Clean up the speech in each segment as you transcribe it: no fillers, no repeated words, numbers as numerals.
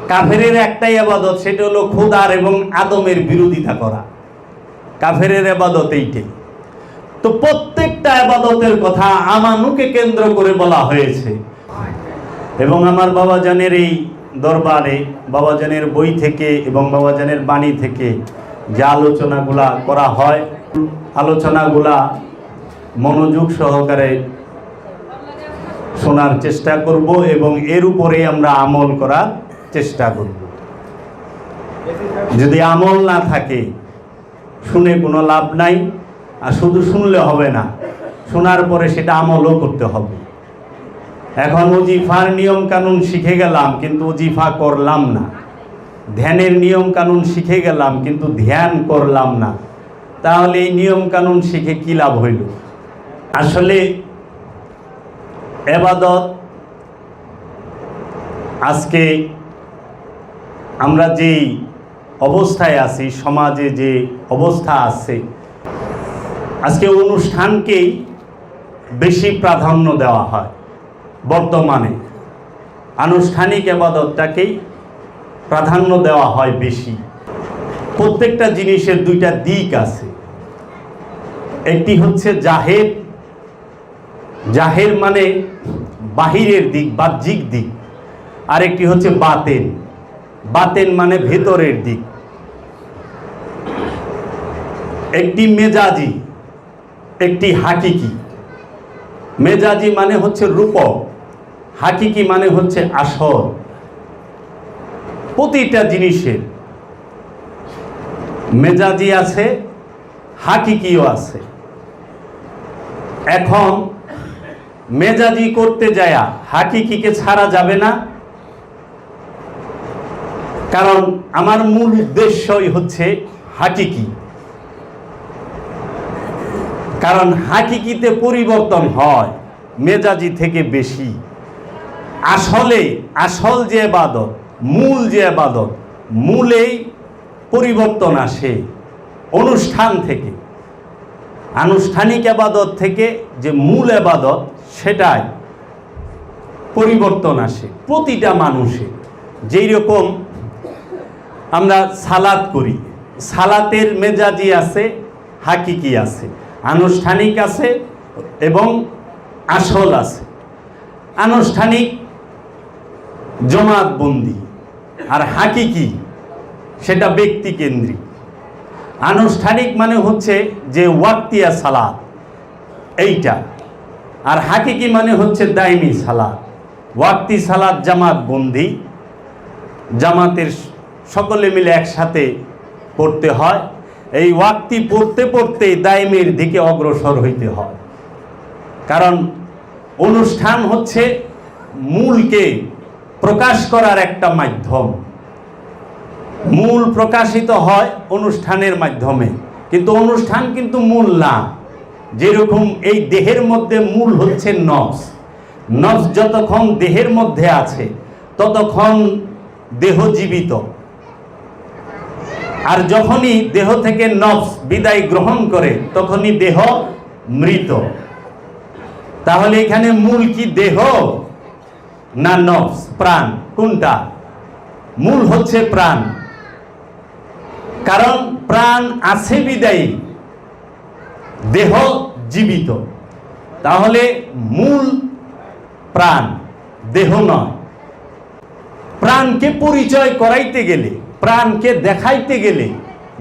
কাফেরের একটাই ইবাদত, সেটা হলো খোদার এবং আদমের বিরোধিতা করা। কাফেরের ইবাদত এইটাই। তো প্রত্যেকটা ইবাদতের কথা আমানুকে কেন্দ্র করে বলা হয়েছে। এবং আমার বাবাজানের এই দরবারে বাবাজানের বই থেকে এবং বাবাজানের বাণী থেকে যে আলোচনাগুলা করা হয়, আলোচনাগুলা মনোযোগ সহকারে শোনার চেষ্টা করব এবং এর উপরে আমরা আমল করার চেষ্টা করব। যদি আমল না থাকে শুনে কোনো লাভ নাই, আর শুধু শুনলে হবে না, শোনার পরে সেটা আমলও করতে হবে। এখন ওজিফার নিয়ম কানুন শিখে গেলাম কিন্তু ওজিফা করলাম না, ধ্যানের নিয়ম কানুন শিখে গেলাম কিন্তু ধ্যান করলাম না, তাহলে এই নিয়ম কানুন শিখে কি লাভ হইল? আসলে ইবাদত, আজকে আমরা যেই অবস্থায় আছি, সমাজে যে অবস্থা আছে, আজকে অনুষ্ঠানকেই বেশি প্রাধান্য দেওয়া হয়। বর্তমানে আনুষ্ঠানিক ইবাদতটাকেই প্রাধান্য দেওয়া হয় বেশি। প্রত্যেকটা জিনিসের দুইটা দিক আছে। একটি হচ্ছে জাহের, জাহের মানে বাহিরের দিক, বাহ্যিক দিক। আর একটি হচ্ছে বাতেন, বাতেন মানে ভেতরের দিক। একটি মেজাজি, একটি হাকিকি। মেজাজি মানে হচ্ছে রূপক, হাকিকি মানে হচ্ছে আসল। প্রতিটা জিনিসের মেজাজি আছে, হাকিকিও আছে। এখন মেজাজি করতে যায়া হাকিকিকে ছাড়া যাবে না, কারণ আমার মূল উদ্দেশ্যই হচ্ছে হাকিকি। কারণ হাকিকিতে পরিবর্তন হয় মেজাজি থেকে বেশি। আসলে আসল যে ইবাদত, মূল যে ইবাদত, মূলেই পরিবর্তন আসে অনুষ্ঠান থেকে। আনুষ্ঠানিক ইবাদত থেকে যে মূল ইবাদত, সেটাই পরিবর্তন আসে প্রতিটা মানুষের। যেই রকম আমরা সালাত করি, সালাতের মেজাজি আছে, হাকিকি আছে, আনুষ্ঠানিক আছে এবং আসল আছে। আনুষ্ঠানিক জমাতবন্দি, আর হাকিকি সেটা ব্যক্তি কেন্দ্রিক। আনুষ্ঠানিক মানে হচ্ছে যে ওয়াক্তিয়া সালাত এইটা, আর হাকিকি মানে হচ্ছে দাইমি সালাত। ওয়াক্তি সালাত জামাতবন্দি, জামাতের সকলে মিলে একসাথে পড়তে হয়। এই ওয়াক্তি পড়তে পড়তে দাইমের দিকে অগ্রসর হইতে হয়। কারণ অনুষ্ঠান হচ্ছে মূলকে প্রকাশ করার একটা মাধ্যম। মূল প্রকাশিত হয় অনুষ্ঠানের মাধ্যমে, কিন্তু অনুষ্ঠান কিন্তু মূল না। যেরকম এই দেহের মধ্যে মূল হচ্ছে নফস। নফস যতক্ষণ দেহের মধ্যে আছে ততক্ষণ দেহ জীবিত, আর যখনই দেহ থেকে নফস বিদায় গ্রহণ করে তখনই দেহ মৃত। তাহলে এখানে মূল কি দেহ না নফস, প্রাণ? কোনটা মূল? হচ্ছে প্রাণ। কারণ প্রাণ আছে বিদায়ী দেহ জীবিত। তাহলে মূল প্রাণ, দেহ নয়। প্রাণকে পরিচয় করাইতে গেলে, প্রাণকে দেখাইতে গেলে,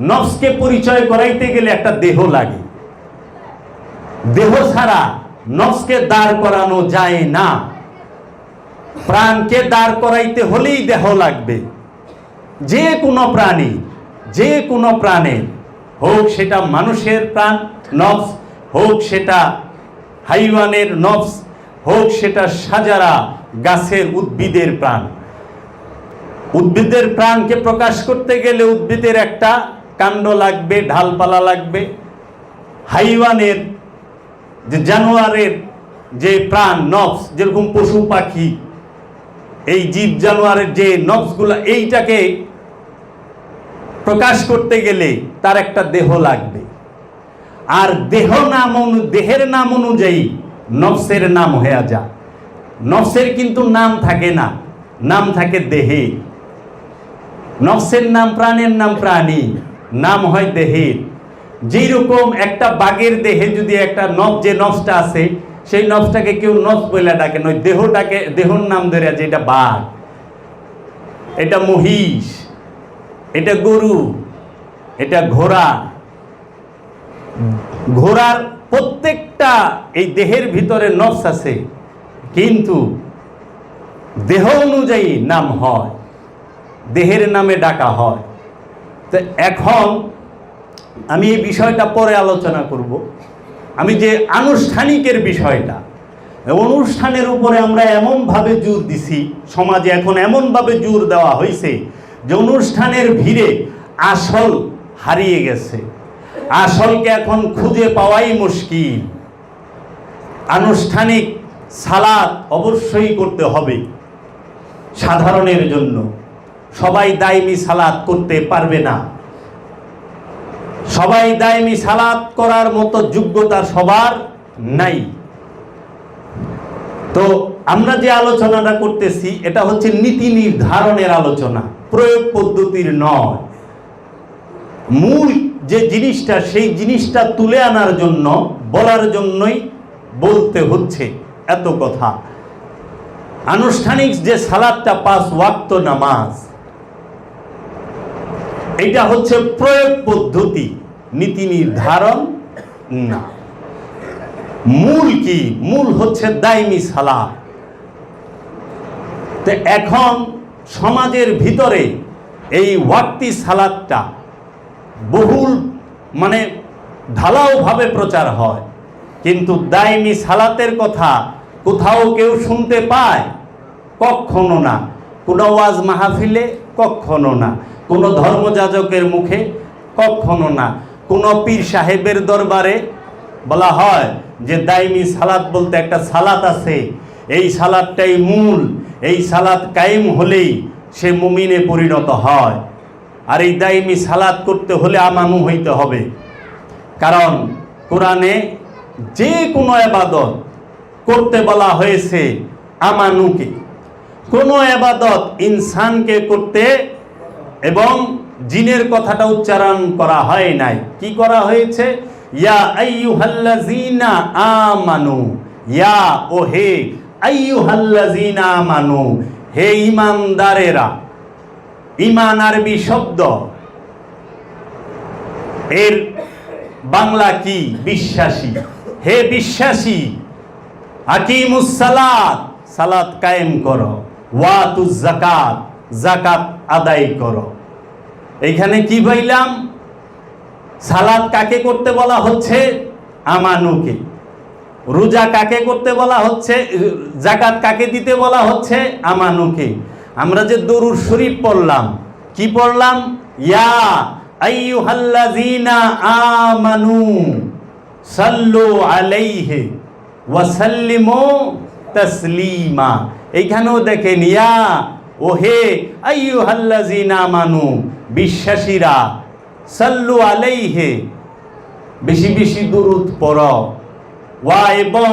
নফসকে পরিচয় করাইতে গেলে একটা দেহ লাগে। দেহ ছাড়া নফসকে দাঁড় করানো যায় না। প্রাণকে দাঁড় করাইতে হলেই দেহ লাগবে। যে কোনো প্রাণী, যে কোনো প্রাণের, হোক সেটা মানুষের প্রাণ নফস, হোক সেটা হাইওয়ানের নফস, হোক সেটা সাজারা গাছের উদ্ভিদের প্রাণ। উদ্ভিদের প্রাণকে প্রকাশ করতে গেলে উদ্ভিদের একটা কাণ্ড লাগবে, ঢালপালা লাগবে। হাইওয়ানের যে জানোয়ারের যে প্রাণ নফস, যেরকম পশু পাখি, এই জীব জানোয়ারের যে নফসগুলো, এইটাকে প্রকাশ করতে গেলে তার একটা দেহ লাগবে। আর দেহের নাম অনুযায়ী নফসের নাম হয়ে যায়। নফসের কিন্তু নাম থাকে না, নাম থাকে দেহে। নফসের নাম প্রাণের নাম প্রাণী, নাম হয় দেহের। যেই রকম একটা বাঘের দেহে যদি একটা যে নফসটা আছে, সেই নফসটাকে কেউ নফস বলে ডাকে নয়, দেহটাকে দেহর নাম ধরে আছে, এটা বাঘ, এটা মহিষ, এটা গরু, এটা ঘোড়া। ঘোড়ার প্রত্যেকটা এই দেহের ভিতরে নফস আছে, কিন্তু দেহ অনুযায়ী নাম হয়, দেহের নামে ডাকা হয়। তো এখন আমি এই বিষয়টা পরে আলোচনা করব। আমি যে আনুষ্ঠানিকের বিষয়টা, অনুষ্ঠানের উপরে আমরা এমনভাবে জোর দিছি, সমাজে এখন এমনভাবে জোর দেওয়া হয়েছে যে অনুষ্ঠানের ভিড়ে আসল হারিয়ে গেছে, আসলকে এখন খুঁজে পাওয়াই মুশকিল। আনুষ্ঠানিক সালাত অবশ্যই করতে হবে সাধারণের জন্য, সবাই দায়মি সালাত করতে পারবে না, সবাই দায়মি সালাত করার মতো যোগ্যতা সবার নাই। তো আমরা যে আলোচনাটা করতেছি এটা হচ্ছে নীতি নির্ধারণের আলোচনা, প্রয়োগ পদ্ধতির নয়। মূল যে জিনিসটা, সেই জিনিসটা তুলে আনার জন্য, বলার জন্যই বলতে হচ্ছে এত কথা। আনুষ্ঠানিক যে সালাতটা 5 ওয়াক্ত নামাজ, এটা হচ্ছে প্রয়োগ পদ্ধতি, নীতি নির্ধারণ না। মূল কি? মূল হচ্ছে দায়মি সালাত। তো এখন সমাজের ভিতরে এই ওয়াক্তি সালাতটা বহুল ঢালাওভাবে প্রচার হয়, কিন্তু দায়মি সালাতের কথা কোথাও কেউ শুনতে পায়? কখনো না। কোনো ওয়াজ মাহফিলে কখনো না, কোনো ধর্মযাজকের মুখে কখনো না, কোনো পীর সাহেবের দরবারে বলা হয় যে দায়মি সালাত বলতে একটা সালাত আছে, এই সালাতটাই মূল, এই সালাত কায়েম হলেই সে মুমিনে পরিণত হয়। আর এই দায়মি সালাত করতে হলে আমানু হইতে হবে, কারণ কোরআনে যে কোনো ইবাদত করতে বলা হয়েছে আমানুকে। কোনো ইবাদত ইনসানকে করতে এবং জিনের কথাটা উচ্চারণ করা হয় নাই। কি করা হয়েছে? ইয়া আইয়ুহাল্লাযীনা আমানু, ইয়া ও হে আইয়ুহাল্লাযীনা আমানু, হে ঈমানদারেরা। ঈমান আরবি শব্দ, এর বাংলা কি? বিশ্বাসী। হে বিশ্বাসী, আকিমুস সালাত, সালাত কায়েম করো, ওয়াতুজ যাকাত, যাকাত আদায় করো। এইখানে কি পাইলাম? সালাত কাকে করতে বলা হচ্ছে? আমানুকে। রোজা কাকে করতে বলা হচ্ছে? যাকাত কাকে দিতে বলা হচ্ছে? আমানুকে। আমরা যে দরুদ শরীফ পড়লাম, কি পড়লাম? ইয়া আইয়ুহাল্লাযীনা আমানু সাল্লু আলাইহি ওয়া সাল্লিমু তাসলিমা। এইখানেও দেখেন, ইয়া ও হে আইয়ুহাল্লাযীনা আমানু, বিশ্বাসীরা, সাল্লু আলাইহি, বেশি বেশি দরুদ পড়ো, ওয়া এবং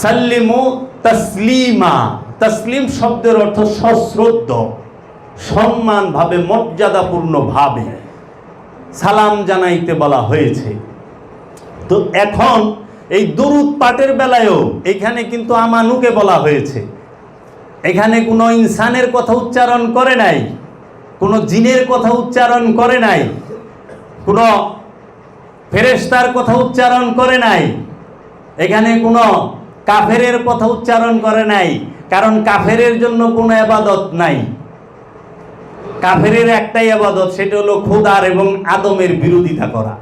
সাল্লিমু তাসলিমা। তাসলিম শব্দের অর্থ সশ্রদ্ধ, সম্মান ভাবে, মর্যাদাপূর্ণ ভাবে সালাম জানাইতে বলা হয়েছে। তো এখন এই দরুদ পাঠের বেলায়ও এখানে কিন্তু আমানুকে বলা হয়েছে। এখানে কোনো ইনসানের কথা উচ্চারণ করে নাই, কোনো জিনের কথা উচ্চারণ করে নাই, কোনো ফেরেশতার কথা উচ্চারণ করে নাই, এখানে কোনো কাফেরের কথা উচ্চারণ করে নাই। কারণ কাফেরের জন্য কোনো ইবাদত নাই। কাফেরের একটাই ইবাদত, সেটা হলো খোদার এবং আদমের বিরোধিতা করা।